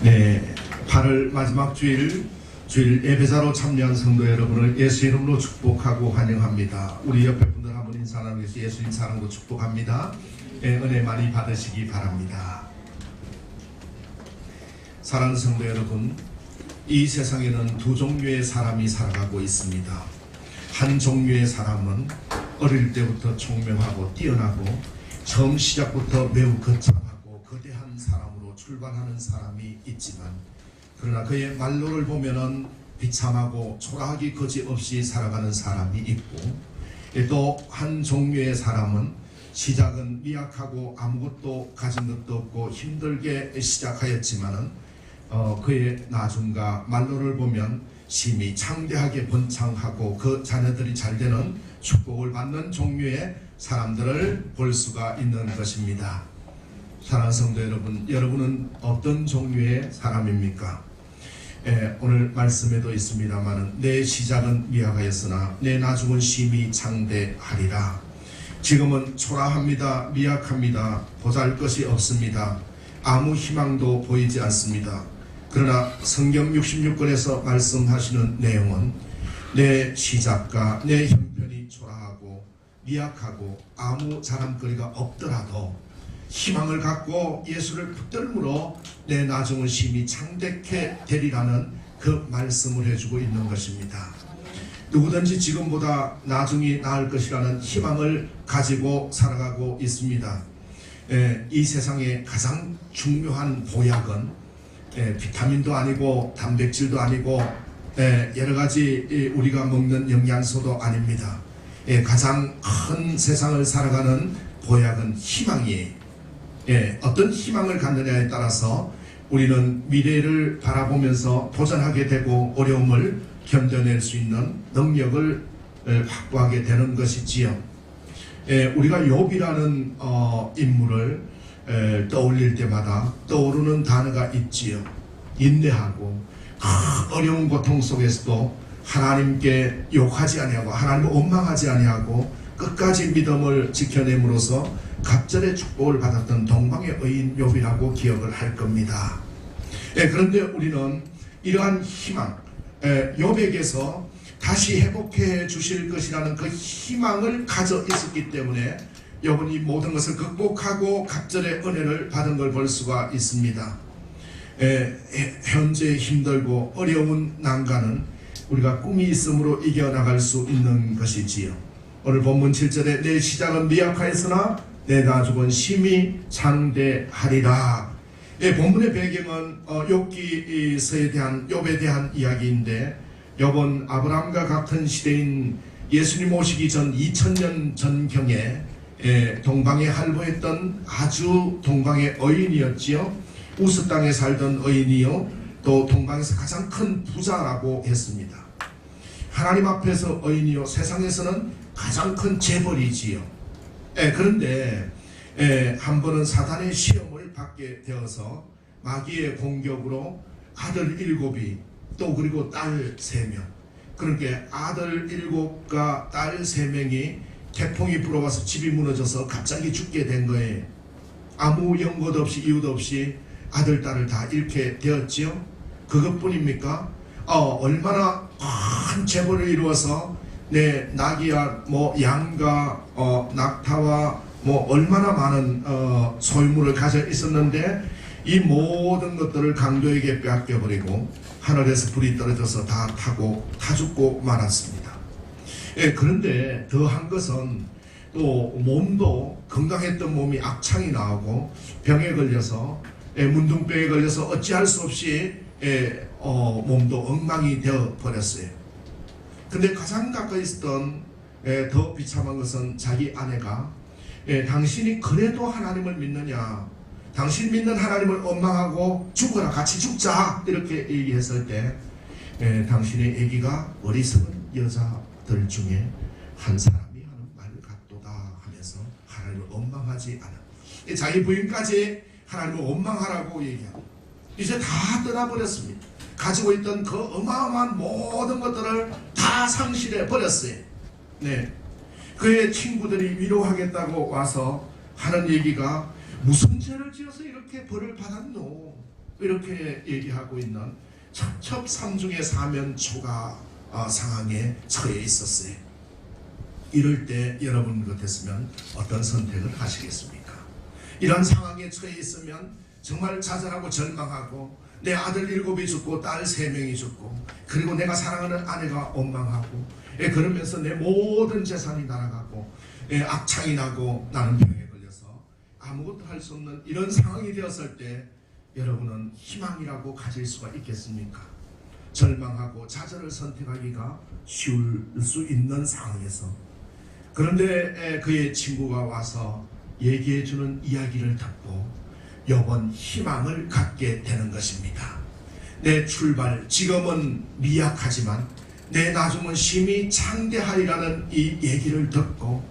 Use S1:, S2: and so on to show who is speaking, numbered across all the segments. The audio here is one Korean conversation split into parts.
S1: 네, 8월 마지막 주일 예배자로 참여한 성도 여러분을 예수 이름으로 축복하고 환영합니다. 우리 옆에 분들 한번 인사 나누겠습니다. 예수님 사랑으로 축복합니다. 네, 은혜 많이 받으시기 바랍니다. 사랑하는 성도 여러분, 이 세상에는 두 종류의 사람이 살아가고 있습니다. 한 종류의 사람은 어릴 때부터 총명하고 뛰어나고 처음 시작부터 매우 거창하고 거대한 사람으로 출발하는 사람이 있지만, 그러나 그의 말로를 보면은 비참하고 초라하기 거지없이 살아가는 사람이 있고, 또 한 종류의 사람은 시작은 미약하고 아무것도 가진 것도 없고 힘들게 시작하였지만은 그의 나중과 말로를 보면 심히 창대하게 번창하고 그 자녀들이 잘되는 축복을 받는 종류의 사람들을 볼 수가 있는 것입니다. 사랑하는 성도 여러분, 여러분은 어떤 종류의 사람입니까? 오늘 말씀에도 있습니다만, 내 시작은 미약하였으나 내 나중은 심히 창대하리라. 지금은 초라합니다. 미약합니다. 보잘것이 없습니다. 아무 희망도 보이지 않습니다. 그러나 성경 66권에서 말씀하시는 내용은 내 시작과 내 형편이 초라하고 미약하고 아무 자랑거리가 없더라도 희망을 갖고 예수를 붙들므로 내 나중은 심히 창대케 되리라는 그 말씀을 해주고 있는 것입니다. 누구든지 지금보다 나중이 나을 것이라는 희망을 가지고 살아가고 있습니다. 이 세상의 가장 중요한 보약은 비타민도 아니고 단백질도 아니고 여러가지 우리가 먹는 영양소도 아닙니다. 가장 큰 세상을 살아가는 보약은 희망이에요. 어떤 희망을 갖느냐에 따라서 우리는 미래를 바라보면서 도전하게 되고 어려움을 견뎌낼 수 있는 능력을 확보하게 되는 것이지요. 우리가 욥이라는 인물을 떠올릴 때마다 떠오르는 단어가 있지요. 인내하고 어려운 고통 속에서도 하나님께 욕하지 아니하고 하나님을 원망하지 아니하고 끝까지 믿음을 지켜냄으로써 갑절의 축복을 받았던 동방의 의인 욥이라고 기억을 할 겁니다. 그런데 우리는 이러한 희망, 욥에게서 다시 회복해 주실 것이라는 그 희망을 가져 있었기 때문에 욥은 이 모든 것을 극복하고 갑절의 은혜를 받은 걸 볼 수가 있습니다. 현재 힘들고 어려운 난관은 우리가 꿈이 있으므로 이겨나갈 수 있는 것이지요. 오늘 본문 7절에 내 시작은 미약하였으나 내 나중은 심히 창대하리라. 본문의 배경은 욥에 대한 이야기인데, 욥은 아브라함과 같은 시대인 예수님 오시기 전 2000년 전경에 동방에 할보했던 아주 동방의 의인이었지요. 우스 땅에 살던 의인이요, 또 동방에서 가장 큰 부자라고 했습니다. 하나님 앞에서 의인이요, 세상에서는 가장 큰 재벌이지요. 그런데 한 번은 사단의 시험을 받게 되어서 마귀의 공격으로 아들 7이 또 그리고 딸 3명, 그러니까 아들 7과 딸 3명이 태풍이 불어와서 집이 무너져서 갑자기 죽게 된 거예요. 아무 연고도 없이 이유도 없이 아들 딸을 다 잃게 되었지요. 그것뿐입니까? 얼마나 큰 재벌을 이루어서 내 낙이야 양과 낙타와 얼마나 많은 소유물을 가져 있었는데 이 모든 것들을 강도에게 빼앗겨버리고 하늘에서 불이 떨어져서 다 죽고 말았습니다. 그런데 더한 것은 또 몸도 건강했던 몸이 악창이 나오고 병에 걸려서 문둥병에 걸려서 어찌할 수 없이 몸도 엉망이 되어 버렸어요. 근데 가장 가까이 있었던 더 비참한 것은 자기 아내가 당신이 그래도 하나님을 믿느냐, 당신 믿는 하나님을 원망하고 죽어라, 같이 죽자, 이렇게 얘기했을 때 당신의 아기가 어리석은 여자들 중에 한 사람이 하는 말 같도다 하면서 하나님을 원망하지 않아. 자기 부인까지 하나님을 원망하라고 얘기하고 이제 다 떠나버렸습니다. 가지고 있던 그 어마어마한 모든 것들을 다 상실해 버렸어요. 그의 친구들이 위로하겠다고 와서 하는 얘기가 무슨 죄를 지어서 이렇게 벌을 받았노? 이렇게 얘기하고 있는 첩첩삼중의 사면초가 상황에 처해 있었어요. 이럴 때 여러분 같았으면 어떤 선택을 하시겠습니까? 이런 상황에 처해 있으면 정말 좌절하고 절망하고 내 아들 7이 죽고 딸 3명이 죽고 그리고 내가 사랑하는 아내가 원망하고 그러면서 내 모든 재산이 날아가고 악창이 나고 나는 병에 걸려서 아무것도 할 수 없는 이런 상황이 되었을 때 여러분은 희망이라고 가질 수가 있겠습니까? 절망하고 좌절을 선택하기가 쉬울 수 있는 상황에서 그런데 그의 친구가 와서 얘기해주는 이야기를 듣고 욥은 희망을 갖게 되는 것입니다. 내 출발 지금은 미약하지만 내 나중은 심히 창대하리라는 이 얘기를 듣고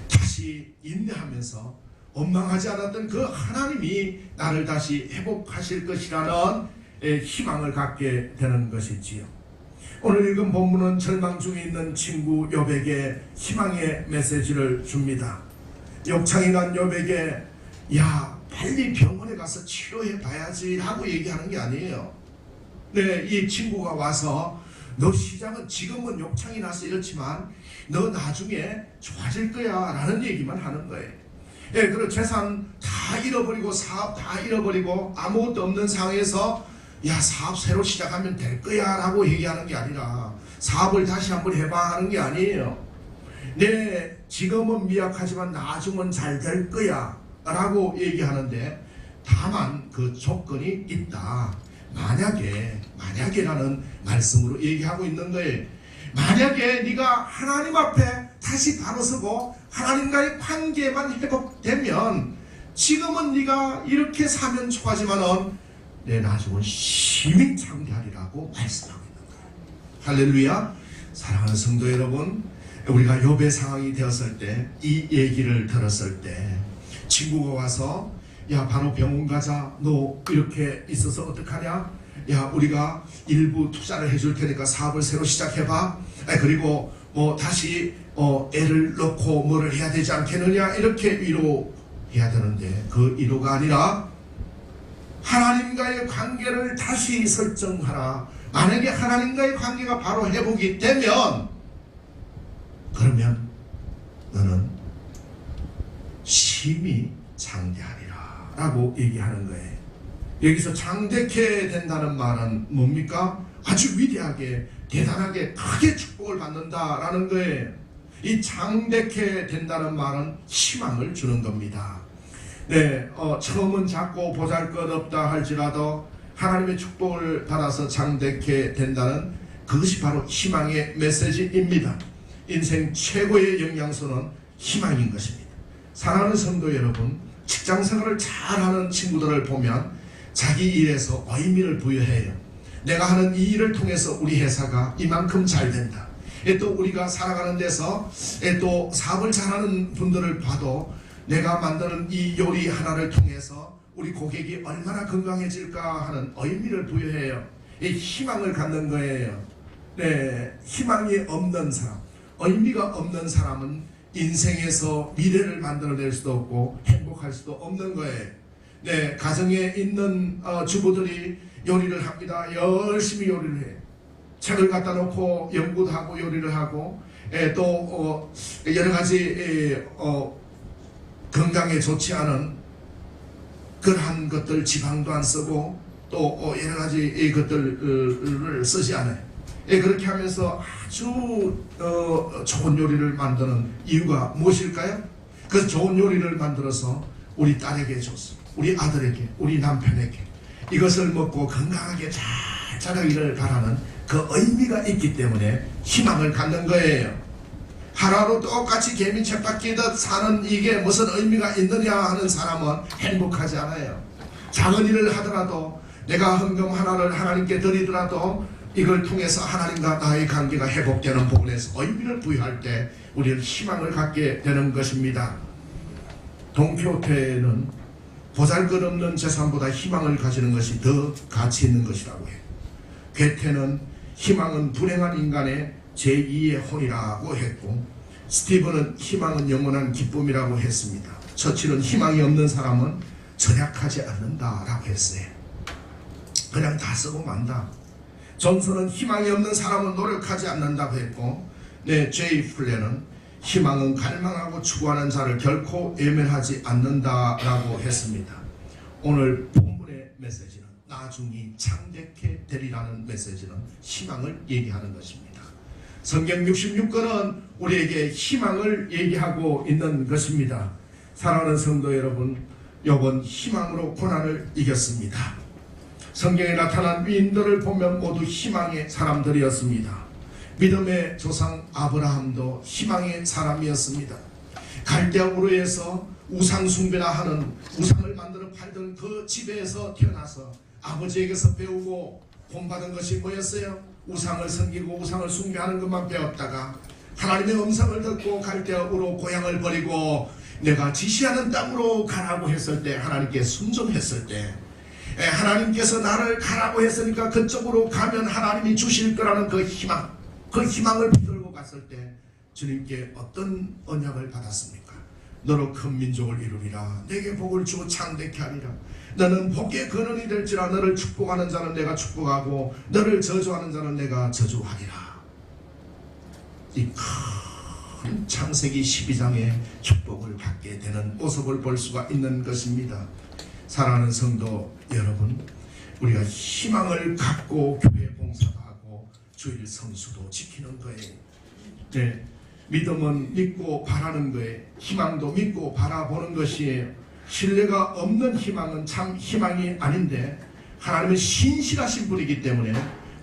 S1: 다시 인내하면서 원망하지 않았던 그 하나님이 나를 다시 회복하실 것이라는 희망을 갖게 되는 것이지요. 오늘 읽은 본문은 절망 중에 있는 친구 욥에게 희망의 메시지를 줍니다. 욕창이 난 욥에게 야 빨리 병원에 가서 치료해 봐야지 라고 얘기하는 게 아니에요. 네, 이 친구가 와서 너 시작은 지금은 욕창이 나서 이렇지만 너 나중에 좋아질 거야 라는 얘기만 하는 거예요. 예, 그리고 재산 다 잃어버리고 사업 다 잃어버리고 아무것도 없는 상황에서 야 사업 새로 시작하면 될 거야 라고 얘기하는 게 아니라 사업을 다시 한번 해봐 하는 게 아니에요. 네, 지금은 미약하지만 나중은 잘 될 거야 라고 얘기하는데 다만 그 조건이 있다. 만약에라는 말씀으로 얘기하고 있는 거예요. 만약에 네가 하나님 앞에 다시 바로 서고 하나님과의 관계만 회복되면 지금은 네가 이렇게 사면 좋아하지만은 내 나중은 심히 창대하리라고 말씀하고 있는 거예요. 할렐루야. 사랑하는 성도 여러분, 우리가 욥의 상황이 되었을 때 이 얘기를 들었을 때 친구가 와서 야 바로 병원 가자. 너 이렇게 있어서 어떡하냐? 야 우리가 일부 투자를 해줄 테니까 사업을 새로 시작해봐. 그리고 뭐 다시 애를 놓고 뭐를 해야 되지 않겠느냐 이렇게 위로해야 되는데 그 위로가 아니라 하나님과의 관계를 다시 설정하라. 만약에 하나님과의 관계가 바로 회복이 되면 그러면 너는 심히 창대하리라 라고 얘기하는 거예요. 여기서 창대케 된다는 말은 뭡니까? 아주 위대하게 대단하게 크게 축복을 받는다라는 거예요. 이 창대케 된다는 말은 희망을 주는 겁니다. 네, 처음은 작고 보잘것없다 할지라도 하나님의 축복을 받아서 창대케 된다는 그것이 바로 희망의 메시지입니다. 인생 최고의 영양소는 희망인 것입니다. 사랑하는 성도 여러분, 직장생활을 잘하는 친구들을 보면 자기 일에서 의미를 부여해요. 내가 하는 이 일을 통해서 우리 회사가 이만큼 잘 된다. 또 우리가 살아가는 데서 또 사업을 잘하는 분들을 봐도 내가 만드는 이 요리 하나를 통해서 우리 고객이 얼마나 건강해질까 하는 의미를 부여해요. 이 희망을 갖는 거예요. 네, 희망이 없는 사람, 의미가 없는 사람은 인생에서 미래를 만들어낼 수도 없고 행복할 수도 없는 거예요. 네, 가정에 있는 주부들이 요리를 합니다. 열심히 요리를 해요. 책을 갖다 놓고 연구도 하고 요리를 하고 또 여러 가지 건강에 좋지 않은 그러한 것들 지방도 안 쓰고 또 여러 가지 것들을 쓰지 않아요. 그렇게 하면서 아주 좋은 요리를 만드는 이유가 무엇일까요? 그 좋은 요리를 만들어서 우리 딸에게 줬습니다. 우리 아들에게, 우리 남편에게 이것을 먹고 건강하게 잘 자라기를 바라는 그 의미가 있기 때문에 희망을 갖는 거예요. 하루하루 똑같이 개미 쳇바퀴듯 사는 이게 무슨 의미가 있느냐 하는 사람은 행복하지 않아요. 작은 일을 하더라도 내가 헌금 하나를 하나님께 드리더라도 이걸 통해서 하나님과 나의 관계가 회복되는 부분에서 의미를 부여할 때 우리는 희망을 갖게 되는 것입니다. 동교태는 보잘것없는 재산보다 희망을 가지는 것이 더 가치 있는 것이라고 해요. 괴테는 희망은 불행한 인간의 제2의 혼이라고 했고, 스티븐은 희망은 영원한 기쁨이라고 했습니다. 처칠은 희망이 없는 사람은 절약하지 않는다라고 했어요. 그냥 다 쓰고 만다. 존슨은 희망이 없는 사람은 노력하지 않는다고 했고, 제이 플레는 희망은 갈망하고 추구하는 자를 결코 외면하지 않는다라고 했습니다. 오늘 본문의 메시지는 나중이 창대케 되리라는 메시지는 희망을 얘기하는 것입니다. 성경 66권은 우리에게 희망을 얘기하고 있는 것입니다. 사랑하는 성도 여러분, 욥은 희망으로 고난을 이겼습니다. 성경에 나타난 위인들을 보면 모두 희망의 사람들이었습니다. 믿음의 조상 아브라함도 희망의 사람이었습니다. 갈대아 우르에서 우상 숭배나 하는 우상을 만들어 팔던 그 집에서 태어나서 아버지에게서 배우고 본받은 것이 뭐였어요? 우상을 섬기고 우상을 숭배하는 것만 배웠다가 하나님의 음성을 듣고 갈대아 우르 고향을 버리고 내가 지시하는 땅으로 가라고 했을 때, 하나님께 순종했을 때, 하나님께서 나를 가라고 했으니까 그쪽으로 가면 하나님이 주실 거라는 그 희망을 붙들고 갔을 때 주님께 어떤 언약을 받았습니까? 너로 큰 민족을 이루리라. 내게 복을 주고 창대케 하리라. 너는 복의 근원이 될지라. 너를 축복하는 자는 내가 축복하고 너를 저주하는 자는 내가 저주하리라. 이 큰 창세기 12장의 축복을 받게 되는 모습을 볼 수가 있는 것입니다. 사랑하는 성도 여러분, 우리가 희망을 갖고 교회 봉사도 하고 주일 성수도 지키는 거예요. 믿음은 믿고 바라는 거예요. 희망도 믿고 바라보는 것이에요. 신뢰가 없는 희망은 참 희망이 아닌데, 하나님은 신실하신 분이기 때문에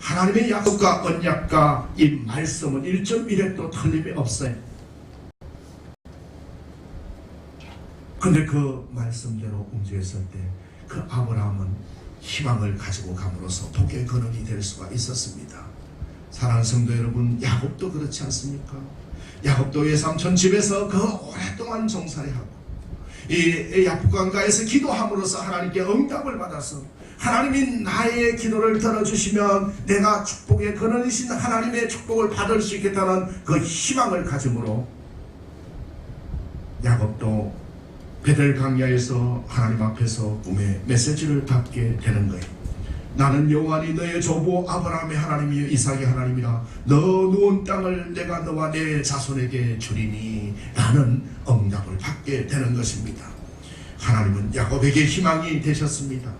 S1: 하나님의 약속과 언약과 이 말씀은 1.1획도 틀림이 없어요. 근데 그 말씀대로 움직였을 때 그 아브라함은 희망을 가지고 감으로써 복의 근원이 될 수가 있었습니다. 사랑하는 성도 여러분, 야곱도 그렇지 않습니까? 야곱도 외삼촌 집에서 그 오랫동안 종살이하고 이 야복강가에서 기도함으로써 하나님께 응답을 받아서 하나님이 나의 기도를 들어주시면 내가 축복의 근원이신 하나님의 축복을 받을 수 있겠다는 그 희망을 가짐으로 야곱도 베델 강야에서 하나님 앞에서 꿈의 메시지를 받게 되는 거예요. 나는 여호와니 너의 조부 아브라함의 하나님이요 이삭의 하나님이라. 너 누운 땅을 내가 너와 내 자손에게 주리니 라는 응답을 받게 되는 것입니다. 하나님은 야곱에게 희망이 되셨습니다.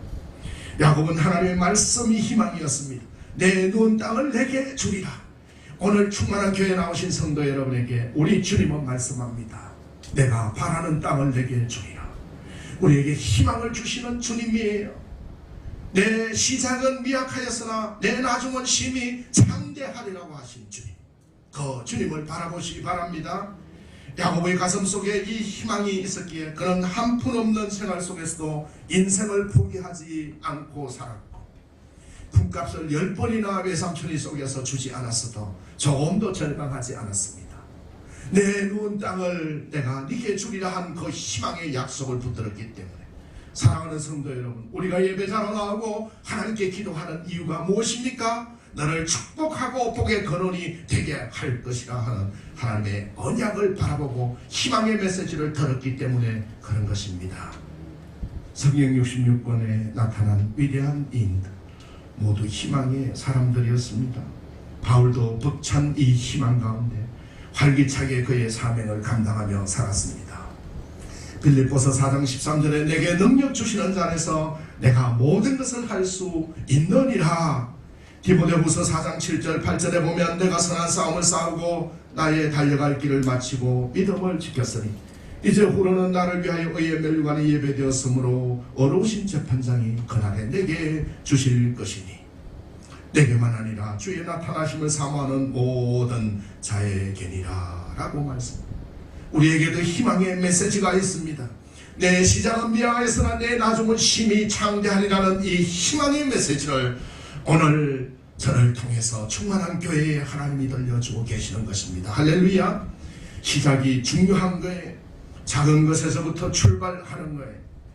S1: 야곱은 하나님의 말씀이 희망이었습니다. 내 누운 땅을 내게 주리라. 오늘 충만한 교회에 나오신 성도 여러분에게 우리 주님은 말씀합니다. 내가 바라는 땅을 내게 주리라. 우리에게 희망을 주시는 주님이에요. 내 시작은 미약하였으나 내 나중은 심히 창대하리라고 하신 주님, 그 주님을 바라보시기 바랍니다. 야곱의 가슴 속에 이 희망이 있었기에 그는 한푼없는 생활 속에서도 인생을 포기하지 않고 살았고, 품값을 10번이나 외삼촌이 속여서 주지 않았어도 조금도 절망하지 않았습니다. 내 누운 땅을 내가 네게 주리라 한 그 희망의 약속을 붙들었기 때문에, 사랑하는 성도 여러분, 우리가 예배자로 나오고 하나님께 기도하는 이유가 무엇입니까? 너를 축복하고 복의 근원이 되게 할 것이라 하는 하나님의 언약을 바라보고 희망의 메시지를 들었기 때문에 그런 것입니다. 성경 66권에 나타난 위대한 인들 모두 희망의 사람들이었습니다. 바울도 벅찬 이 희망 가운데 활기차게 그의 사명을 감당하며 살았습니다. 빌립보서 4장 13절에 내게 능력 주시는 자 안에서 내가 모든 것을 할 수 있느니라. 디모데후서 4장 7절 8절에 보면 내가 선한 싸움을 싸우고 나의 달려갈 길을 마치고 믿음을 지켰으니 이제 후로는 나를 위하여 의의 멸류관이 예배되었으므로 어려우신 재판장이 그날에 내게 주실 것이니 내게만 아니라 주의 나타나심을 사모하는 모든 자에게니라 라고 말씀합니다. 우리에게도 희망의 메시지가 있습니다. 내 시작은 미약하였으나 내 나중은 심히 창대하리라는 이 희망의 메시지를 오늘 저를 통해서 충만한 교회에 하나님이 들려주고 계시는 것입니다. 할렐루야. 시작이 중요한 거예요. 작은 것에서부터 출발하는 거예요.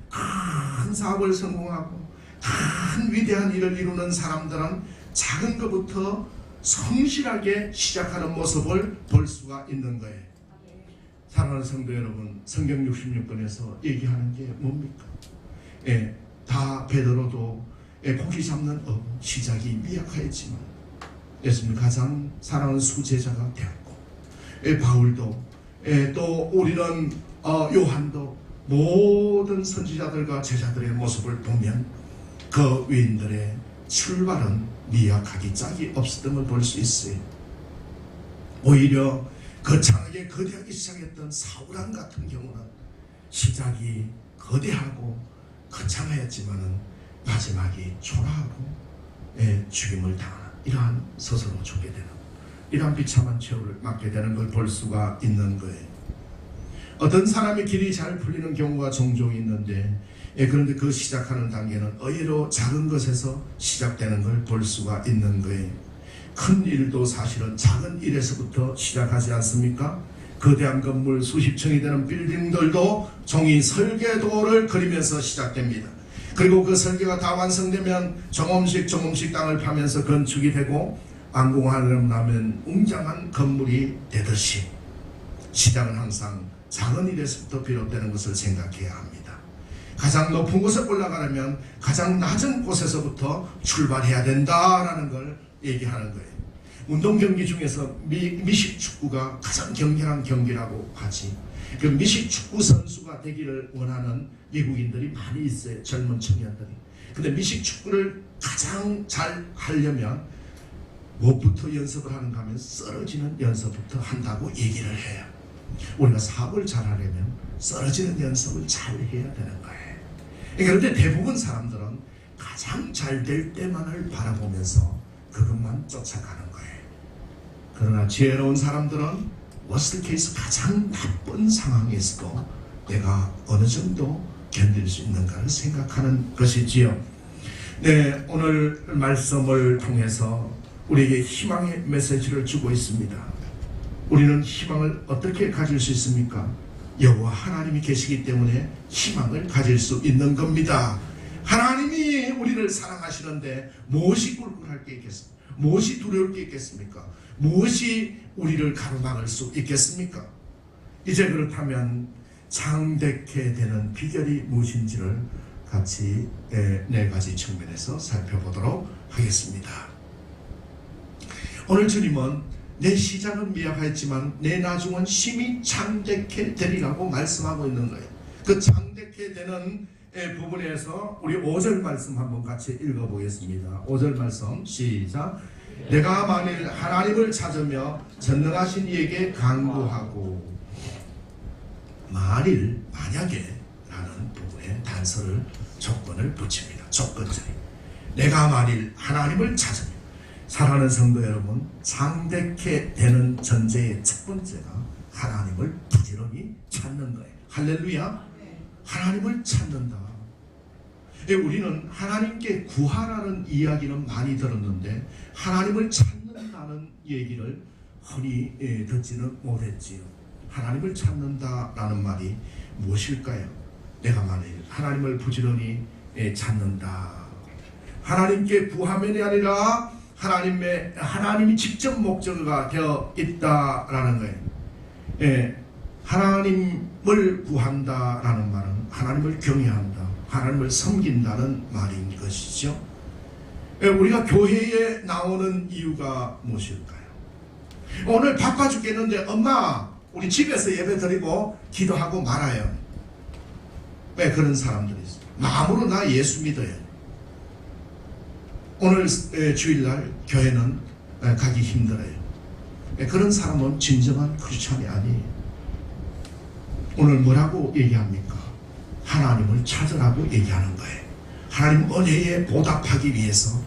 S1: 큰 사업을 성공하고 큰 위대한 일을 이루는 사람들은 작은 것부터 성실하게 시작하는 모습을 볼 수가 있는 거예요. 사랑하는 성도 여러분, 성경 66권에서 얘기하는 게 뭡니까? 다 베드로도 고기 잡는 시작이 미약하였지만 예수님 가장 사랑하는 수제자가 되었고, 바울도 또 우리는 요한도 모든 선지자들과 제자들의 모습을 보면 그 위인들의 출발은 미약하기 짝이 없었던 걸 볼 수 있어요. 오히려 거창하게 거대하기 시작했던 사울왕 같은 경우는 시작이 거대하고 거창하였지만은 마지막이 초라하고 죽임을 당하는 이러한 스스로 죽게 되는, 이러한 비참한 최후를 맞게 되는 걸 볼 수가 있는 거예요. 어떤 사람의 길이 잘 풀리는 경우가 종종 있는데, 그런데 그 시작하는 단계는 의외로 작은 것에서 시작되는 걸 볼 수가 있는 거예요. 큰 일도 사실은 작은 일에서부터 시작하지 않습니까? 거대한 건물 수십 층이 되는 빌딩들도 종이 설계도를 그리면서 시작됩니다. 그리고 그 설계가 다 완성되면 조금씩 땅을 파면서 건축이 되고 완공하려면 나면 웅장한 건물이 되듯이 시작은 항상 작은 일에서부터 비롯되는 것을 생각해야 합니다. 가장 높은 곳에 올라가려면 가장 낮은 곳에서부터 출발해야 된다라는 걸 얘기하는 거예요. 운동 경기 중에서 미식 축구가 가장 격렬한 경기라고 하지. 그 미식 축구 선수가 되기를 원하는 미국인들이 많이 있어요. 젊은 청년들이. 근데 미식 축구를 가장 잘 하려면 무엇부터 연습을 하는가 하면 쓰러지는 연습부터 한다고 얘기를 해요. 우리가 사업을 잘 하려면 쓰러지는 연습을 잘 해야 되는 거예요. 그런데 대부분 사람들은 가장 잘 될 때만을 바라보면서 그것만 쫓아가는 거예요. 그러나 지혜로운 사람들은 워스트 케이스 가장 나쁜 상황에서도 내가 어느 정도 견딜 수 있는가를 생각하는 것이지요. 네, 오늘 말씀을 통해서 우리에게 희망의 메시지를 주고 있습니다. 우리는 희망을 어떻게 가질 수 있습니까? 여호와 하나님이 계시기 때문에 희망을 가질 수 있는 겁니다. 하나님이 우리를 사랑하시는데 무엇이 꿀꿀할 게 있겠습니까? 무엇이 두려울 게 있겠습니까? 무엇이 우리를 가로막을 수 있겠습니까? 이제 그렇다면 장대케 되는 비결이 무엇인지를 같이 네 가지 측면에서 살펴보도록 하겠습니다. 오늘 주님은 내 시작은 미약하였지만 내 나중은 심히 장대케 되리라고 말씀하고 있는 거예요. 그 장대케 되는 부분에서 우리 5절 말씀 한번 같이 읽어보겠습니다. 5절 말씀 시작. 내가 만일 하나님을 찾으며 전능하신 이에게 간구하고, 만약에 라는 부분에 단서를 조건을 붙입니다. 조건적인. 내가 만일 하나님을 찾으며, 사랑하는 성도 여러분, 장대케 되는 전제의 첫 번째가 하나님을 부지런히 찾는 거예요. 할렐루야. 하나님을 찾는다. 우리는 하나님께 구하라는 이야기는 많이 들었는데 하나님을 찾는다는 얘기를 흔히 듣지는 못했지요. 하나님을 찾는다라는 말이 무엇일까요? 내가 만일 하나님을 부지런히 찾는다. 하나님께 구하면이 아니라 하나님이 직접 목적어가 되어 있다라는 거예요. 하나님을 구한다라는 말은 하나님을 경외한다, 하나님을 섬긴다는 말인 것이죠. 우리가 교회에 나오는 이유가 무엇일까요? 오늘 바빠 죽겠는데 엄마 우리 집에서 예배 드리고 기도하고 말아요. 왜 그런 사람들이 있어요? 마음으로 나 예수 믿어요. 오늘 주일날 교회는 가기 힘들어요. 그런 사람은 진정한 크리스찬이 아니에요. 오늘 뭐라고 얘기합니까? 하나님을 찾으라고 얘기하는 거예요. 하나님 은혜에 보답하기 위해서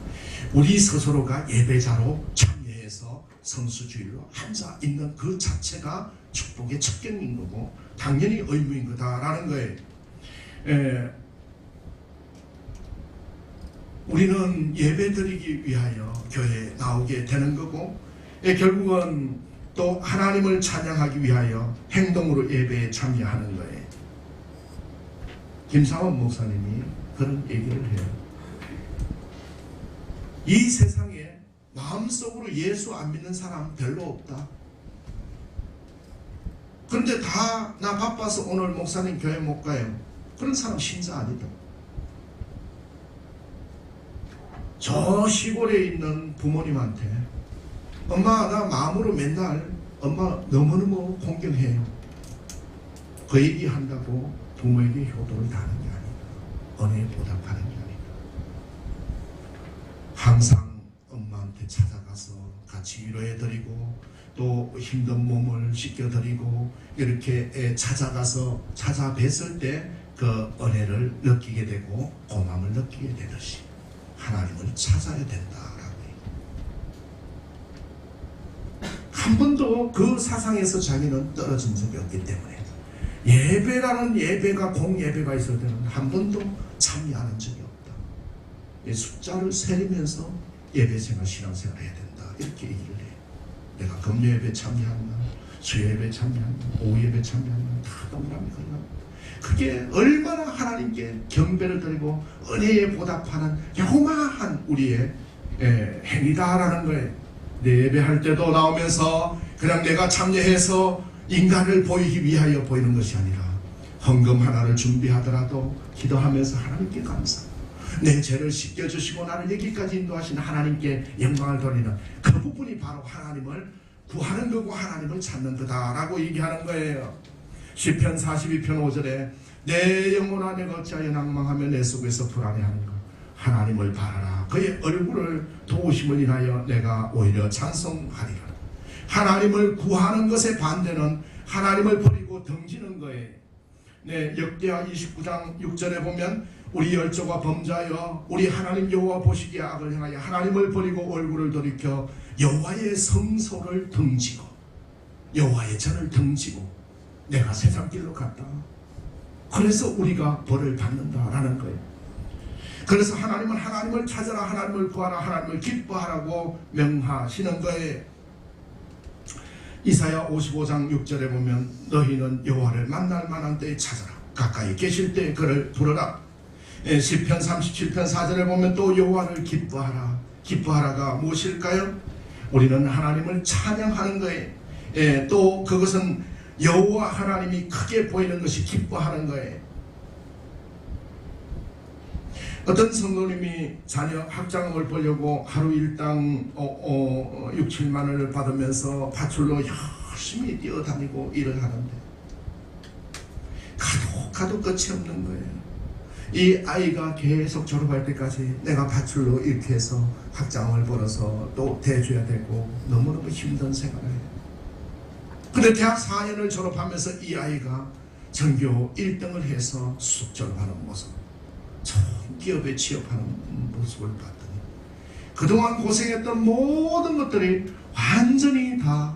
S1: 우리 스스로가 예배자로 참여해서 성수주일로 앉아 있는 그 자체가 축복의 첫 경인 거고 당연히 의무인 거다라는 거예요. 우리는 예배드리기 위하여 교회에 나오게 되는 거고, 결국은 또 하나님을 찬양하기 위하여 행동으로 예배에 참여하는 거예요. 김상원 목사님이 그런 얘기를 해요. 이 세상에 마음속으로 예수 안 믿는 사람 별로 없다. 그런데 다 나 바빠서 오늘 목사님 교회 못 가요. 그런 사람 신자 아니다. 저 시골에 있는 부모님한테 엄마 나 마음으로 맨날 엄마 너무너무 공경해요. 그 얘기한다고 부모에게 효도를 다하는 게 아니다. 은혜에 보답하는 게 아니다. 항상 엄마한테 찾아가서 같이 위로해드리고 또 힘든 몸을 씻겨드리고 이렇게 찾아가서 찾아뵀을 때 그 은혜를 느끼게 되고 고마움을 느끼게 되듯이 하나님을 찾아야 된다라고 한 번도 그 사상에서 자기는 떨어진 적이 없기 때문에 예배라는 예배가 공예배가 있을 때는 한 번도 참여하는 적이 없다. 숫자를 세리면서 예배생활 신앙생활 해야 된다 이렇게 얘기를 해요. 내가 금요예배 참여하면 수요예배 참여하면 오후예배 참여하면 다 동그라미 걸려. 그게 얼마나 하나님께 경배를 드리고 은혜에 보답하는 요마한 우리의 행위다라는 거예요. 내 예배할 때도 나오면서 그냥 내가 참여해서 인간을 보이기 위하여 보이는 것이 아니라 헌금 하나를 준비하더라도 기도하면서 하나님께 감사, 내 죄를 씻겨주시고 나를 여기까지 인도하신 하나님께 영광을 돌리는 그 부분이 바로 하나님을 구하는 거고 하나님을 찾는 거다라고 얘기하는 거예요. 시편 42편 5절에 내 영혼아 내가 어찌하여 낭망하며 내 속에서 불안해하는가. 하나님을 바라라. 그의 얼굴을 도우심을 인하여 내가 오히려 찬송하리라. 하나님을 구하는 것의 반대는 하나님을 버리고 등지는 거예요. 네, 역대하 29장 6절에 보면 우리 열조가 범죄하여 우리 하나님 여호와 보시기에 악을 행하여 하나님을 버리고 얼굴을 돌이켜 여호와의 성소를 등지고 여호와의 전을 등지고 내가 세상 길로 갔다. 그래서 우리가 벌을 받는다라는 거예요. 그래서 하나님은 하나님을 찾아라, 하나님을 구하라, 하나님을 기뻐하라고 명하시는 거예요. 이사야 55장 6절에 보면 너희는 여호와를 만날 만한 때에 찾아라, 가까이 계실 때에 그를 부르라. 시편 37편 4절에 보면 또 여호와를 기뻐하라. 기뻐하라가 무엇일까요? 우리는 하나님을 찬양하는 거예요. 또 그것은 여호와 하나님이 크게 보이는 것이 기뻐하는 거예요. 어떤 성도님이 자녀 학자금을 보려고 하루 일당 6, 7만 원을 받으면서 파출로 열심히 뛰어다니고 일을 하는데 가도 끝이 없는 거예요. 이 아이가 계속 졸업할 때까지 내가 파출로 이렇게 해서 학자금을 벌어서 또 대줘야 되고 너무너무 힘든 생활을 해요. 근데 대학 4년을 졸업하면서 이 아이가 전교 1등을 해서 쑥 졸업하는 모습, 좋은 기업에 취업하는 모습을 봤더니 그동안 고생했던 모든 것들이 완전히 다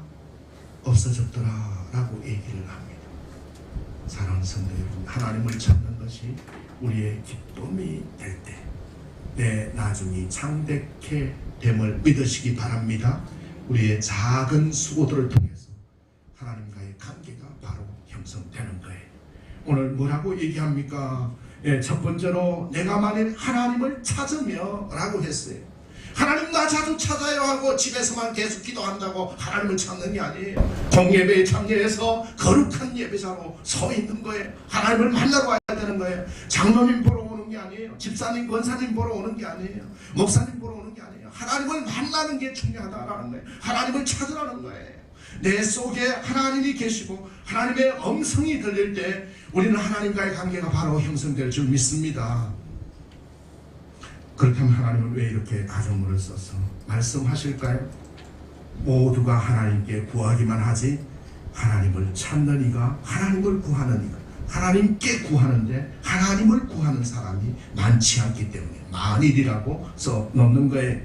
S1: 없어졌더라라고 얘기를 합니다. 사랑하는 성도 여러분, 하나님을 찾는 것이 우리의 기쁨이 될 때 내 나중이 창대케 됨을 믿으시기 바랍니다. 우리의 작은 수고들을 통해서 하나님과의 관계가 바로 형성되는 거예요. 오늘 뭐라고 얘기합니까? 첫 번째로 내가 만일 하나님을 찾으며 라고 했어요. 하나님 나 자주 찾아요 하고 집에서만 계속 기도한다고 하나님을 찾는 게 아니에요. 공예배에 참여해서 거룩한 예배자로 서 있는 거예요. 하나님을 만나러 와야 되는 거예요. 장로님 보러 오는 게 아니에요. 집사님, 권사님 보러 오는 게 아니에요. 목사님 보러 오는 게 아니에요. 하나님을 만나는 게 중요하다라는 거예요. 하나님을 찾으라는 거예요. 내 속에 하나님이 계시고 하나님의 음성이 들릴 때 우리는 하나님과의 관계가 바로 형성될 줄 믿습니다. 그렇다면 하나님은 왜 이렇게 가정문을 써서 말씀하실까요? 모두가 하나님께 구하기만 하지 하나님을 찾는 이가 하나님을 구하는 이가 하나님께 구하는데 하나님을 구하는 사람이 많지 않기 때문에 만일이라고 써 놓는 거예요.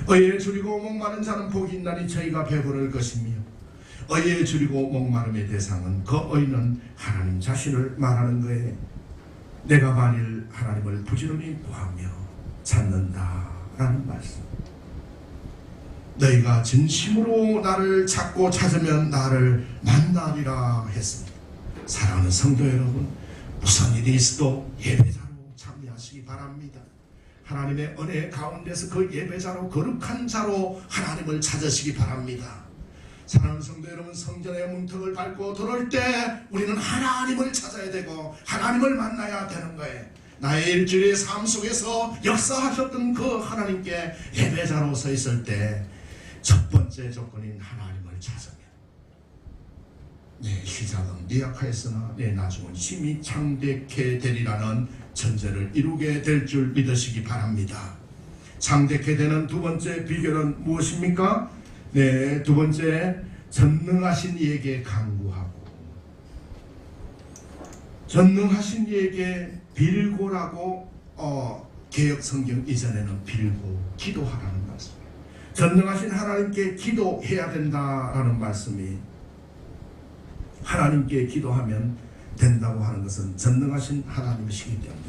S1: 의에 줄이고 목마른 자는 복이 있나니 저희가 배부를 것이며 의에 줄이고 목마름의 대상은 그 의는 하나님 자신을 말하는 거예요. 내가 만일 하나님을 부지런히 구하며 찾는다라는 말씀. 너희가 진심으로 나를 찾고 찾으면 나를 만나리라 했습니다. 사랑하는 성도 여러분, 무슨 일이 있어도 예배자로 참여하시기 바랍니다. 하나님의 은혜 가운데서 그 예배자로 거룩한 자로 하나님을 찾으시기 바랍니다. 사랑하는 성도 여러분, 성전의 문턱을 밟고 들어올 때 우리는 하나님을 찾아야 되고 하나님을 만나야 되는 거예요. 나의 일주일의 삶 속에서 역사하셨던 그 하나님께 예배자로 서 있을 때 첫 번째 조건인 하나님을 찾으면 내 시작은 미약하였으나 내 나중은 심히 창대케 되리라는 전제를 이루게 될 줄 믿으시기 바랍니다. 창대케 되는 두 번째 비결은 무엇입니까? 네, 두 번째, 전능하신 이에게 간구하고 전능하신 이에게 빌고라고 개역 성경 이전에는 빌고 기도하라는 말씀. 전능하신 하나님께 기도해야 된다라는 말씀이, 하나님께 기도하면 된다고 하는 것은 전능하신 하나님이시기 때문에,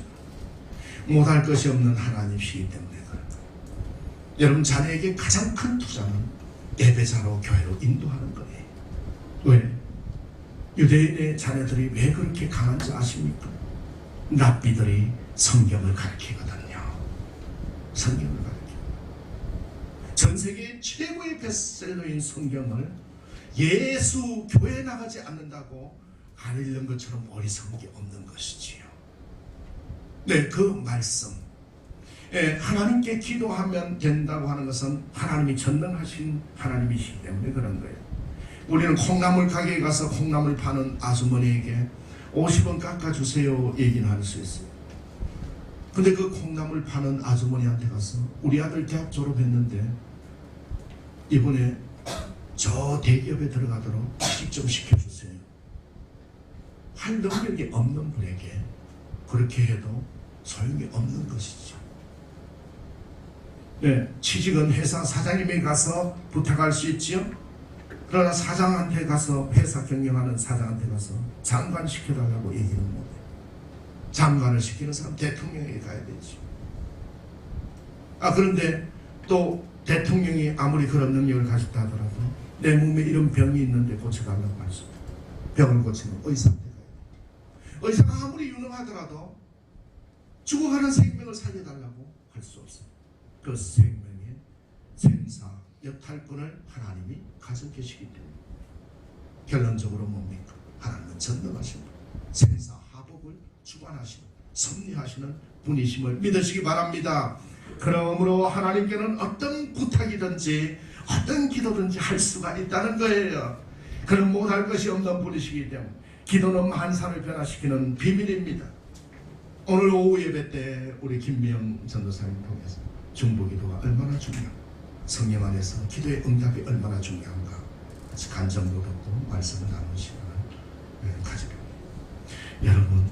S1: 못할 것이 없는 하나님이시기 때문에 그렇다. 여러분, 자녀에게 가장 큰 투자는 예배자로 교회로 인도하는 거예요. 왜? 유대인의 자녀들이 왜 그렇게 강한지 아십니까? 랍비들이 성경을 가르치거든요. 성경을 가르쳐. 전 세계 최고의 베스트셀러인 성경을 예수 교회에 나가지 않는다고 안 읽는 것처럼 어리석은 게 없는 것이지요. 네, 그 말씀. 하나님께 기도하면 된다고 하는 것은 하나님이 전능하신 하나님이시기 때문에 그런 거예요. 우리는 콩나물 가게에 가서 콩나물 파는 아주머니에게 50원 깎아주세요 얘기는 할 수 있어요. 근데 그 콩나물 파는 아주머니한테 가서 우리 아들 대학 졸업했는데 이번에 저 대기업에 들어가도록 취직 좀 시켜주세요. 할 능력이 없는 분에게 그렇게 해도 소용이 없는 것이죠. 네, 취직은 회사 사장님에 가서 부탁할 수 있지요. 그러나 사장한테 가서, 회사 경영하는 사장한테 가서 장관 시켜달라고 얘기는 못해요. 장관을 시키는 사람 대통령에게 가야 되죠. 그런데 또 대통령이 아무리 그런 능력을 가졌다 하더라도 내 몸에 이런 병이 있는데 고쳐달라고 할 수 없어요. 병을 고치면 의사한테 가야 돼요. 의사가 아무리 유능하더라도 죽어가는 생명을 살려달라고 할 수 없어요. 그 생명의 생사 여탈권을 하나님이 가지고 계시기 때문에 결론적으로 뭡니까? 하나님은 전능하신 분, 생사하복을 주관하시는, 섭리하시는 분이심을 믿으시기 바랍니다. 그러므로 하나님께는 어떤 부탁이든지 어떤 기도든지 할 수가 있다는 거예요. 그는 못할 것이 없는 분이시기 때문에 기도는 만사를 변화시키는 비밀입니다. 오늘 오후 예배 때 우리 김미영 전도사님 통해서 중보기도가 얼마나 중요한가, 성령 안에서 기도의 응답이 얼마나 중요한가 간정도 듣고 말씀을 나누는 시간을 가지고, 여러분,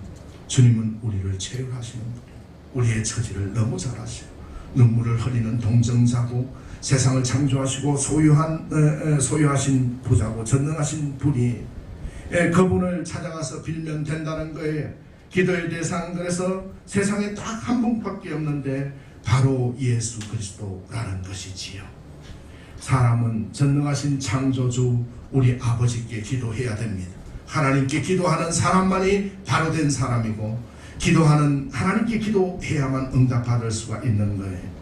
S1: 주님은 우리를 체휼하시는 분이에요. 우리의 처지를 너무 잘 아셔요. 눈물을 흘리는 동정자고 세상을 창조하시고 소유하신 부자고 전능하신 분이, 그분을 찾아가서 빌면 된다는 거예요. 기도의 대상, 그래서 세상에 딱 한 분밖에 없는데 바로 예수 그리스도라는 것이지요. 사람은 전능하신 창조주 우리 아버지께 기도해야 됩니다. 하나님께 기도하는 사람만이 바로 된 사람이고, 기도하는 하나님께 기도해야만 응답받을 수가 있는 거예요.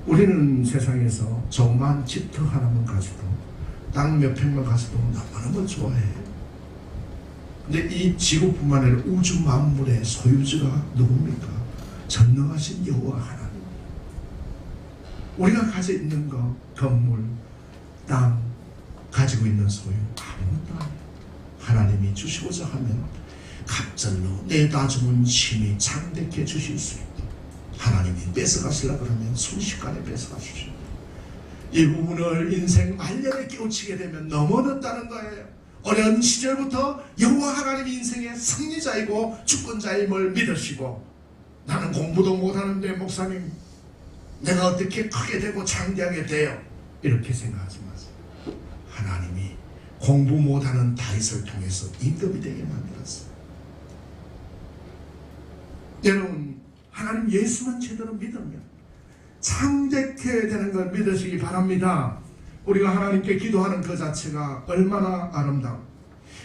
S1: 우리는 세상에서 조그만 집터 하나만 가지도, 땅 몇 평만 가지도 너무너무 좋아해요. 근데 이 지구뿐만 아니라 우주 만물의 소유주가 누굽니까? 전능하신 여호와 하나님. 우리가 가지고 있는 거, 건물, 땅, 가지고 있는 소유 아무것도 아니에요. 하나님이 주시고자 하면 갑절로 내다주면 심히 창대케 주실 수 있고, 하나님이 뺏어가시려고 그러면 순식간에 뺏어가시죠. 이 부분을 인생 말년에 깨우치게 되면 너무 늦다는 거예요. 어려운 시절부터 여호와 하나님이 인생의 승리자이고 주권자임을 믿으시고, 나는 공부도 못하는데 목사님 내가 어떻게 크게 되고 창대하게 돼요? 이렇게 생각하지 마세요. 하나님이 공부 못하는 다윗을 통해서 임금이 되게 만들었어요. 여러분, 하나님 예수만 제대로 믿으면 창대케 되는 걸 믿으시기 바랍니다. 우리가 하나님께 기도하는 그 자체가 얼마나 아름다워.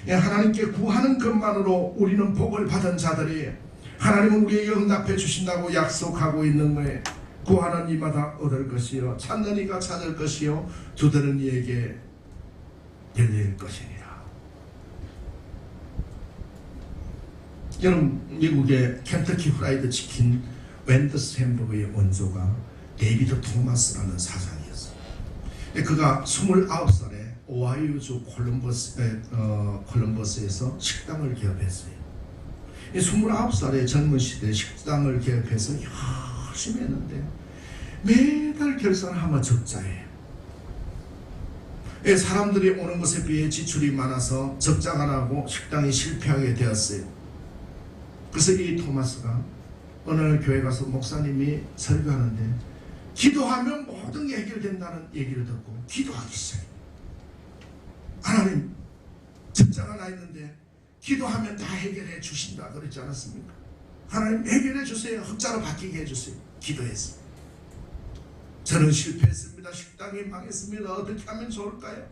S1: 하나님께 구하는 것만으로 우리는 복을 받은 자들이에요. 하나님은 우리에게 응답해 주신다고 약속하고 있는 거예요. 구하는 이마다 얻을 것이요, 찾는 이가 찾을 것이요, 두드는 이에게 열릴 것이니라. 여러분, 미국의 켄터키 프라이드 치킨 웬더스 햄버거의 원조가 데이비드 토마스라는 사장이었어요. 그가 29살에 오하이오주 콜럼버스에서 식당을 개업했어요. 29살의 젊은 시대에 식당을 개업해서 열심히 했는데 매달 결산하면 적자예요. 사람들이 오는 것에 비해 지출이 많아서 적자가 나고 식당이 실패하게 되었어요. 그래서 이 토마스가 어느 날 교회 가서 목사님이 설교하는데 기도하면 모든 게 해결된다는 얘기를 듣고 기도하기 시작해요. 하나님, 적자가 나 있는데 기도하면 다 해결해 주신다 그랬지 않았습니까? 하나님 해결해 주세요. 흑자로 바뀌게 해주세요. 기도했어요. 저는 실패했습니다. 식당이 망했습니다. 어떻게 하면 좋을까요?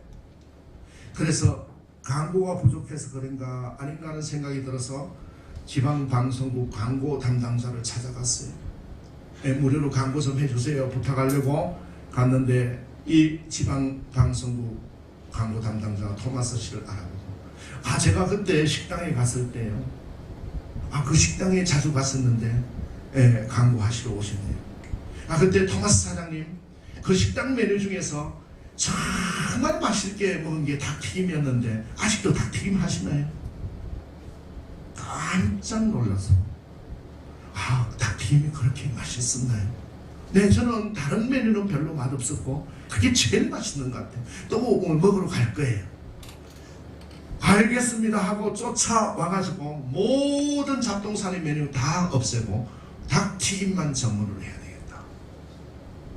S1: 그래서 광고가 부족해서 그런가 아닌가 하는 생각이 들어서 지방방송국 광고 담당자를 찾아갔어요. 무료로 광고 좀 해주세요 부탁하려고 갔는데 이 지방방송국 광고 담당자 토마스 씨를 알아보고 제가 그때 식당에 갔을 때요, 그 식당에 자주 갔었는데 광고하시러 오셨네요. 그때 토마스 사장님, 그 식당 메뉴 중에서 정말 맛있게 먹은 게 닭튀김이었는데 아직도 닭튀김 하시나요? 깜짝 놀라서 닭튀김이 그렇게 맛있었나요? 네, 저는 다른 메뉴는 별로 맛없었고 그게 제일 맛있는 것 같아요. 또 오늘 먹으러 갈 거예요. 알겠습니다 하고 쫓아와가지고 모든 잡동사니 메뉴 다 없애고 닭튀김만 전문으로 해야 되겠다.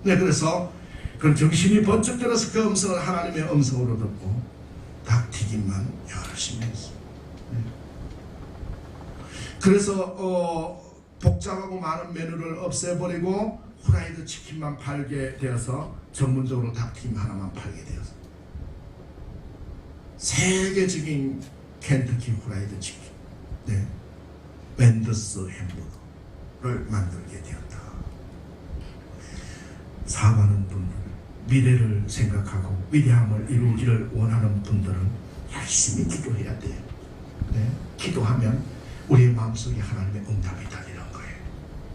S1: 네, 그래서 그 정신이 번쩍 들어서 그 음성을 하나님의 음성으로 듣고 닭튀김만 열심히 했어요. 네. 그래서 복잡하고 많은 메뉴를 없애버리고 후라이드 치킨만 팔게 되어서 전문적으로 닭튀김 하나만 팔게 되어서 세계적인 켄터키 후라이드 치킨, 네, 웬더스 햄버거를 만들게 되었다. 사랑하는 분들, 미래를 생각하고 위대함을 이루기를 원하는 분들은 열심히 기도해야 돼요. 네, 기도하면 우리의 마음속에 하나님의 응답이 달리는 거예요.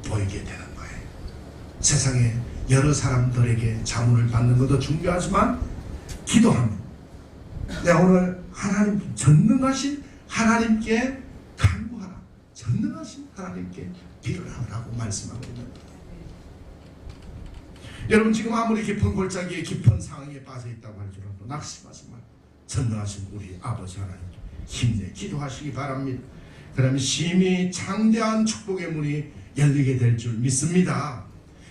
S1: 보이게 되는 거예요. 세상에 여러 사람들에게 자문을 받는 것도 중요하지만 기도하면 내가 오늘 하나님, 전능하신 하나님께 간구하라. 전능하신 하나님께 기도를 하라고 말씀하고 있는 거예요. 여러분, 지금 아무리 깊은 골짜기에 깊은 상황에 빠져 있다고 할지라도 낙심하지 말고 전능하신 우리 아버지 하나님 힘내 기도하시기 바랍니다. 그러면 심히 창대한 축복의 문이 열리게 될 줄 믿습니다.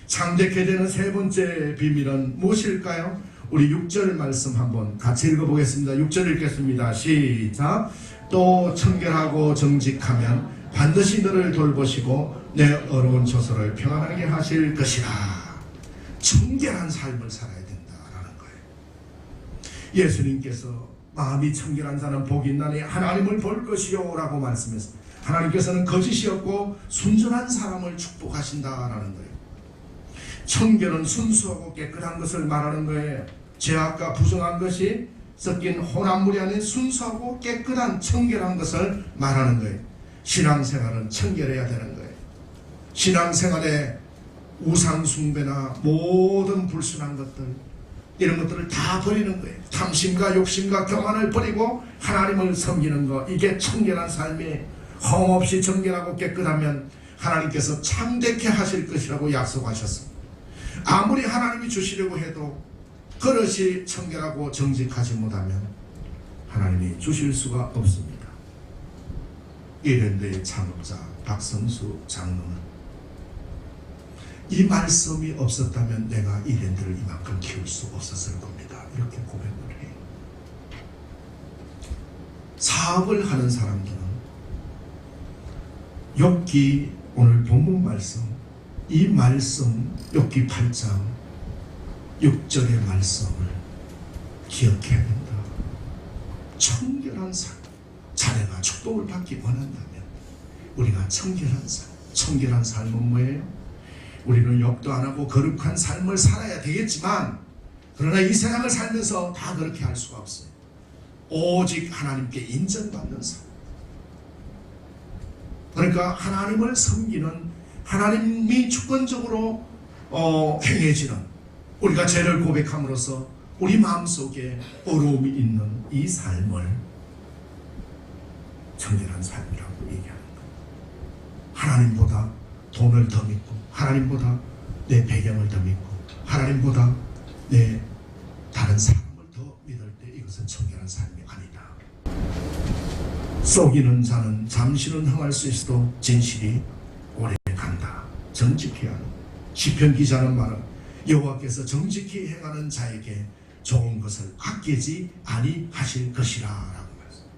S1: 창대케 되는 세 번째 비밀은 무엇일까요? 우리 6절 말씀 한번 같이 읽어보겠습니다. 6절 읽겠습니다. 시작. 또 청결하고 정직하면 반드시 너를 돌보시고 내 어려운 처소를 평안하게 하실 것이라. 청결한 삶을 살아야 된다라는 거예요. 예수님께서 마음이 청결한 자는 복이 있나니 하나님을 볼 것이요 라고 말씀했습니다. 하나님께서는 거짓이 없고 순전한 사람을 축복하신다라는 거예요. 청결은 순수하고 깨끗한 것을 말하는 거예요. 죄악과 부정한 것이 섞인 혼합물이 아닌 순수하고 깨끗한 청결한 것을 말하는 거예요. 신앙생활은 청결해야 되는 거예요. 신앙생활에 우상숭배나 모든 불순한 것들, 이런 것들을 다 버리는 거예요. 탐심과 욕심과 교만을 버리고 하나님을 섬기는 것, 이게 청결한 삶이에요. 험없이 정결하고 깨끗하면 하나님께서 참되게 하실 것이라고 약속하셨습니다. 아무리 하나님이 주시려고 해도 그릇이 청결하고 정직하지 못하면 하나님이 주실 수가 없습니다. 이랜드의 창업자 박성수 장로는 이 말씀이 없었다면 내가 이랜드를 이만큼 키울 수 없었을 겁니다. 이렇게 고백을 해요. 사업을 하는 사람들은 욥기 오늘 본문 말씀, 이 말씀 욥기 8장 6절의 말씀을 기억해야 된다. 청결한 삶, 자네가 축복을 받기 원한다면 우리가 청결한 삶은 뭐예요? 우리는 욕도 안 하고 거룩한 삶을 살아야 되겠지만, 그러나 이 세상을 살면서 다 그렇게 할 수가 없어요. 오직 하나님께 인정받는 삶. 그러니까 하나님을 섬기는, 하나님이 주권적으로 행해지는, 우리가 죄를 고백함으로써 우리 마음속에 어려움이 있는 이 삶을 청결한 삶이라고 얘기하는 거예요. 하나님보다 돈을 더 믿고, 하나님보다 내 배경을 더 믿고, 하나님보다 내 다른 사람을 더 믿을 때 이것은 청결한 삶이 아니다. 속이는 자는 잠시는 흥할 수 있어도 진실이 오래 간다. 정직해야 하는. 시편 기자는 말은 여호와께서 정직히 행하는 자에게 좋은 것을 아끼지 아니하실 것이라 라고 말했습니다.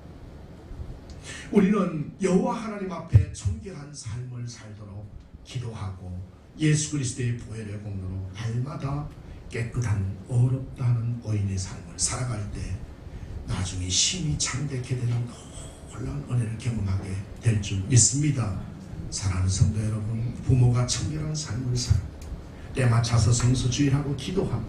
S1: 우리는 여호와 하나님 앞에 청결한 삶을 살도록 기도하고 예수 그리스도의 보혈의 공로로 날마다 깨끗한 어렵다는 의인의 삶을 살아갈 때 나중에 심히 창대케 되는 놀라운 은혜를 경험하게 될 줄 믿습니다. 사랑하는 성도 여러분, 부모가 청결한 삶을 살고 때 맞춰서 성수주의하고 기도하고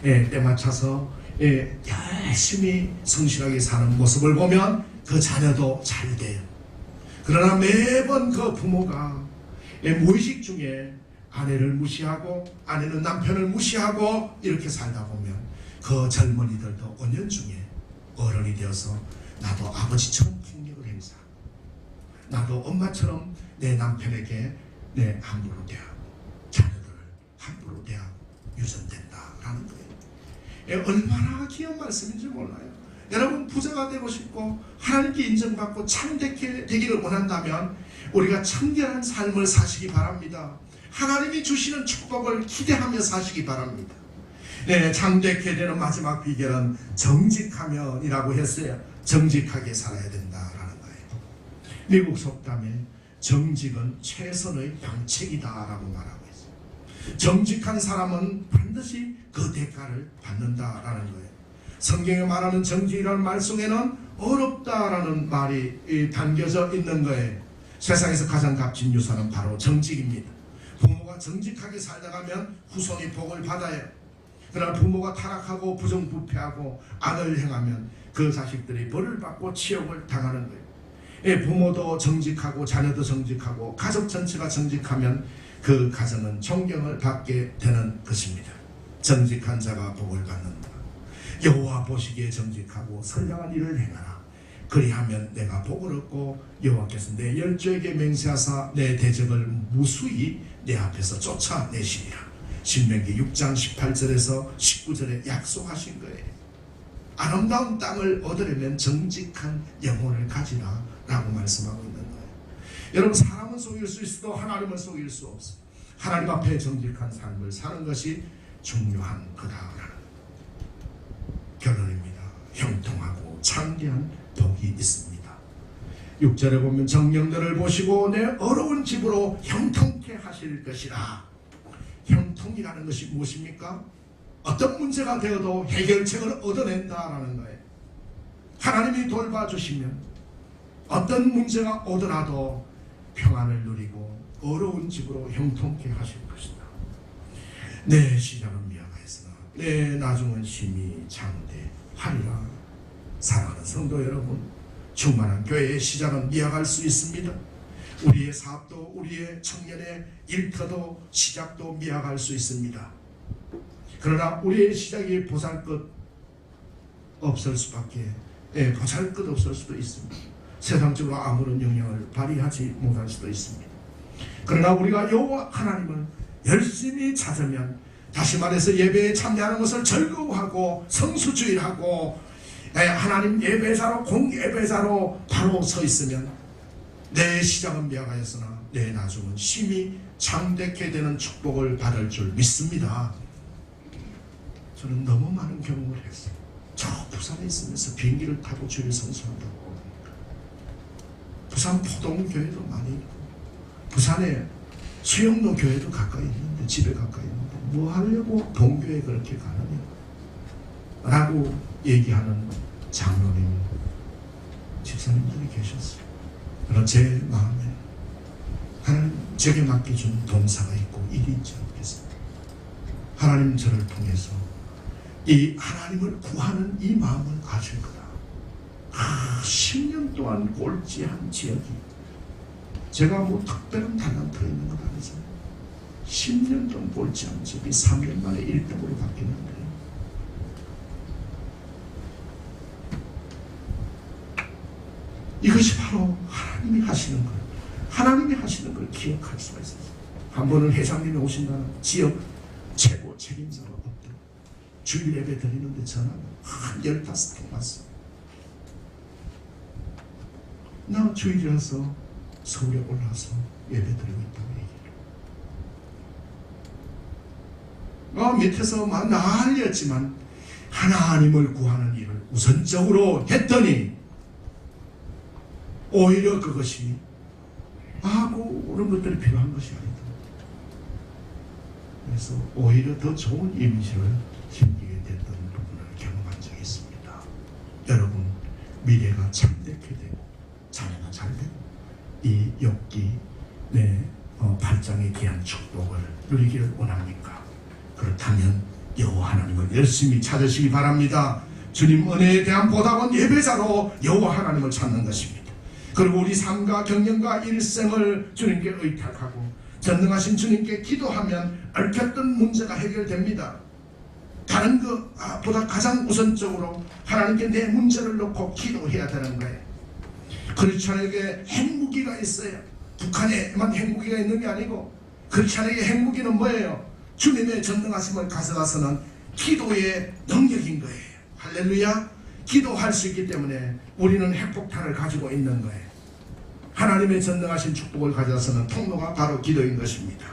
S1: 때 맞춰서 열심히 성실하게 사는 모습을 보면 그 자녀도 잘 돼요. 그러나 매번 그 부모가 무의식 중에 아내를 무시하고 아내는 남편을 무시하고 이렇게 살다 보면 그 젊은이들도 은연 중에 어른이 되어서 나도 아버지처럼 폭력을 행사하고 나도 엄마처럼 내 남편에게 함부로 대하고 자녀들을 함부로 대하고 유전된다라는 거예요. 얼마나 귀한 말씀인지 몰라요. 여러분, 부자가 되고 싶고 하나님께 인정받고 참되게 되기를 원한다면 우리가 청결한 삶을 사시기 바랍니다. 하나님이 주시는 축복을 기대하며 사시기 바랍니다. 참되게 되는 마지막 비결은 정직하면이라고 했어요. 정직하게 살아야 된다라는 거예요. 미국 속담에 정직은 최선의 방책이다라고 말하고 있어요. 정직한 사람은 반드시 그 대가를 받는다라는 거예요. 성경에 말하는 정직이라는 말 속에는 어렵다라는 말이 담겨져 있는 거예요. 세상에서 가장 값진 유산은 바로 정직입니다. 부모가 정직하게 살다 가면 후손이 복을 받아요. 그러나 부모가 타락하고 부정부패하고 악을 행하면 그 자식들이 벌을 받고 치욕을 당하는 거예요. 부모도 정직하고 자녀도 정직하고 가족 전체가 정직하면 그 가정은 존경을 받게 되는 것입니다. 정직한 자가 복을 받는다. 여호와 보시기에 정직하고 선량한 일을 행하라. 그리하면 내가 복을 얻고 여호와께서 내 열조에게 맹세하사 내 대적을 무수히 내 앞에서 쫓아내시리라. 신명기 6장 18절에서 19절에 약속하신 거예요. 아름다운 땅을 얻으려면 정직한 영혼을 가지라 라고 말씀하고 있는 거예요. 여러분, 사람은 속일 수 있어도 하나님은 속일 수 없어요. 하나님 앞에 정직한 삶을 사는 것이 중요한 거다라는 결론입니다. 형통하고 창대한 복이 있습니다. 6절에 보면 정령들을 보시고 내 어려운 집으로 형통케 하실 것이라. 형통이라는 것이 무엇입니까? 어떤 문제가 되어도 해결책을 얻어낸다라는 거예요. 하나님이 돌봐주시면 어떤 문제가 오더라도 평안을 누리고 어려운 집으로 형통케 하실 것이다. 내 시작은 미약하였으나 내 나중은 심히 장대하리라. 사랑하는 성도 여러분, 충만한 교회의 시작은 미약할 수 있습니다. 우리의 사업도 우리의 청년의 일터도 시작도 미약할 수 있습니다. 그러나 우리의 시작이 보잘것 없을 수밖에 보잘것 없을 수도 있습니다. 세상적으로 아무런 영향을 발휘하지 못할 수도 있습니다. 그러나 우리가 여호와 하나님을 열심히 찾으면, 다시 말해서 예배에 참여하는 것을 즐거워하고 성수주의하고 하나님 예배자로 공예배자로 바로 서 있으면 내 시작은 미약하였으나 내 나중은 심히 창대케 되는 축복을 받을 줄 믿습니다. 저는 너무 많은 경험을 했어요. 저 부산에 있으면서 비행기를 타고 주일 성수한다고. 부산 포동교회도 많이 있고 부산에 수영로 교회도 가까이 있는데, 집에 가까이 있는데 뭐 하려고 동교에 그렇게 가느냐 라고 얘기하는 장로님, 집사님들이 계셨어요. 그러나 제 마음에 하나님 제게 맡겨준 동사가 있고 일이 있지 않겠습니까? 하나님 저를 통해서 이 하나님을 구하는 이 마음을 가질 거다. 10년 동안 꼴찌한 지역이 제가 뭐 특별한 달란트가 있는 건 아니잖아요. 10년 좀 볼지 않지 3년 만에 1등으로 바뀌는데, 이것이 바로 하나님이 하시는 걸, 하나님이 하시는 걸 기억할 수가 있어요. 한 번은 회장님이 오신다는 지역 최고 책임자가 없대. 주일 예배 드리는데 전화가 한 15통 왔어. 나 주일이라서 서울에 올라와서 예배 드리고 있다고 얘기를. 밑에서 막 난리였지만 하나님을 구하는 일을 우선적으로 했더니 오히려 그것이 그런 것들이 필요한 것이 아니다. 그래서 오히려 더 좋은 이미지를 힘기게 됐던 부분을 경험한 적이 있습니다. 여러분, 미래가 참되게 되고 자녀가 잘 되고 이 욥기 8장의 귀한 축복을 누리기를 원합니까? 그렇다면 여호와 하나님을 열심히 찾으시기 바랍니다. 주님 은혜에 대한 보답은 예배자로 여호와 하나님을 찾는 것입니다. 그리고 우리 삶과 경영과 일생을 주님께 의탁하고 전능하신 주님께 기도하면 얽혔던 문제가 해결됩니다. 다른 것보다 가장 우선적으로 하나님께 내 문제를 놓고 기도해야 되는 거예요. 크리스찬에게 핵무기가 있어요. 북한에만 핵무기가 있는 게 아니고 크리스찬에게 핵무기는 뭐예요? 주님의 전능하심을 가져가서는 기도의 능력인 거예요. 할렐루야. 기도할 수 있기 때문에 우리는 핵폭탄을 가지고 있는 거예요. 하나님의 전능하신 축복을 가져서는 통로가 바로 기도인 것입니다.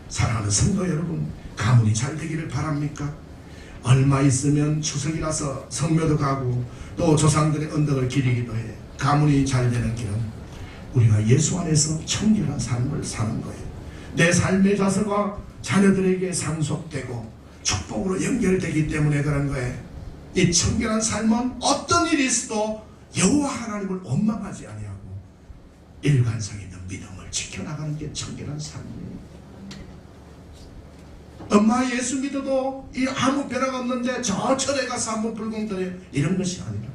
S1: 사랑하는 성도 여러분, 가문이 잘 되기를 바랍니까? 얼마 있으면 추석이라서 성묘도 가고 또 조상들의 언덕을 기리기도 해. 가문이 잘 되는 길은 우리가 예수 안에서 청결한 삶을 사는 거예요. 내 삶의 자세가 자녀들에게 상속되고 축복으로 연결되기 때문에 그런 거예요. 이 청결한 삶은 어떤 일이 있어도 여호와 하나님을 원망하지 아니하고 일관성 있는 믿음을 지켜나가는 게 청결한 삶이에요. 엄마 예수 믿어도 아무 변화가 없는데 저 절에 가서 한번 불공들여 이런 것이 아니라,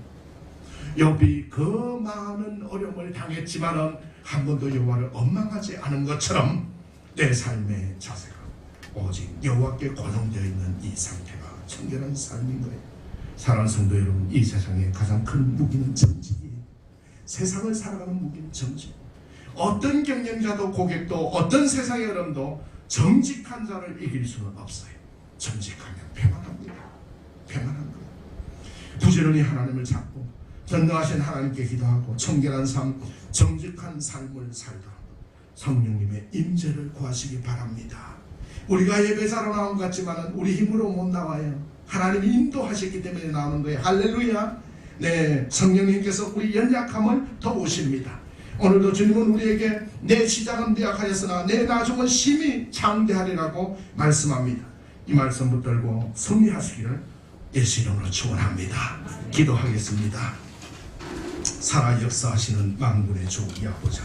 S1: 욥이 그 많은 어려움을 당했지만은 한 번도 여호와를 원망하지 않은 것처럼 내 삶의 자세가 오직 여호와께 고정되어 있는 이 상태가 청결한 삶인 거예요. 사랑하는 성도 여러분, 이 세상에 가장 큰 무기는 정직이에요. 세상을 살아가는 무기는 정직. 어떤 경영자도 고객도 어떤 세상의 어려움도 정직한 자를 이길 수는 없어요. 정직하면 평안합니다. 평안한 거예요. 부지런히 하나님을 찾고 전능하신 하나님께 기도하고 청결한 삶, 정직한 삶을 살도록 성령님의 임재를 구하시기 바랍니다. 우리가 예배자로 나온 것 같지만 우리 힘으로 못 나와요. 하나님이 인도하셨기 때문에 나오는 거예요. 할렐루야. 네, 성령님께서 우리 연약함을 도우십니다. 오늘도 주님은 우리에게 내 시작은 미약하였으나 내 나중은 심히 장대하리라고 말씀합니다. 이 말씀 붙들고 승리하시기를 예수 이름으로 축원합니다. 기도하겠습니다. 살아 역사하시는 만군의 주 아버지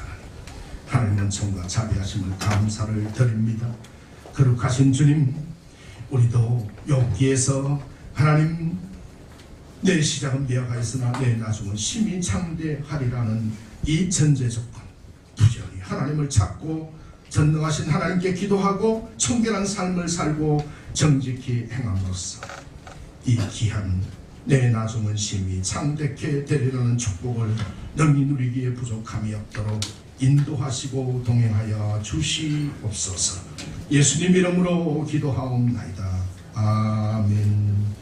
S1: 하나님은 정과 자비하심을 감사를 드립니다. 거룩하신 주님, 우리도 욥기에서 하나님 내 시작은 미약하였으나 내 나중은 심히 창대하리라는 이 전제 조건, 부지런히 하나님을 찾고 전능하신 하나님께 기도하고 청결한 삶을 살고 정직히 행함으로써 이 귀한 내 나중은 심히 창대케 되리라는 축복을 능히 누리기에 부족함이 없도록 인도하시고 동행하여 주시옵소서. 예수님 이름으로 기도하옵나이다.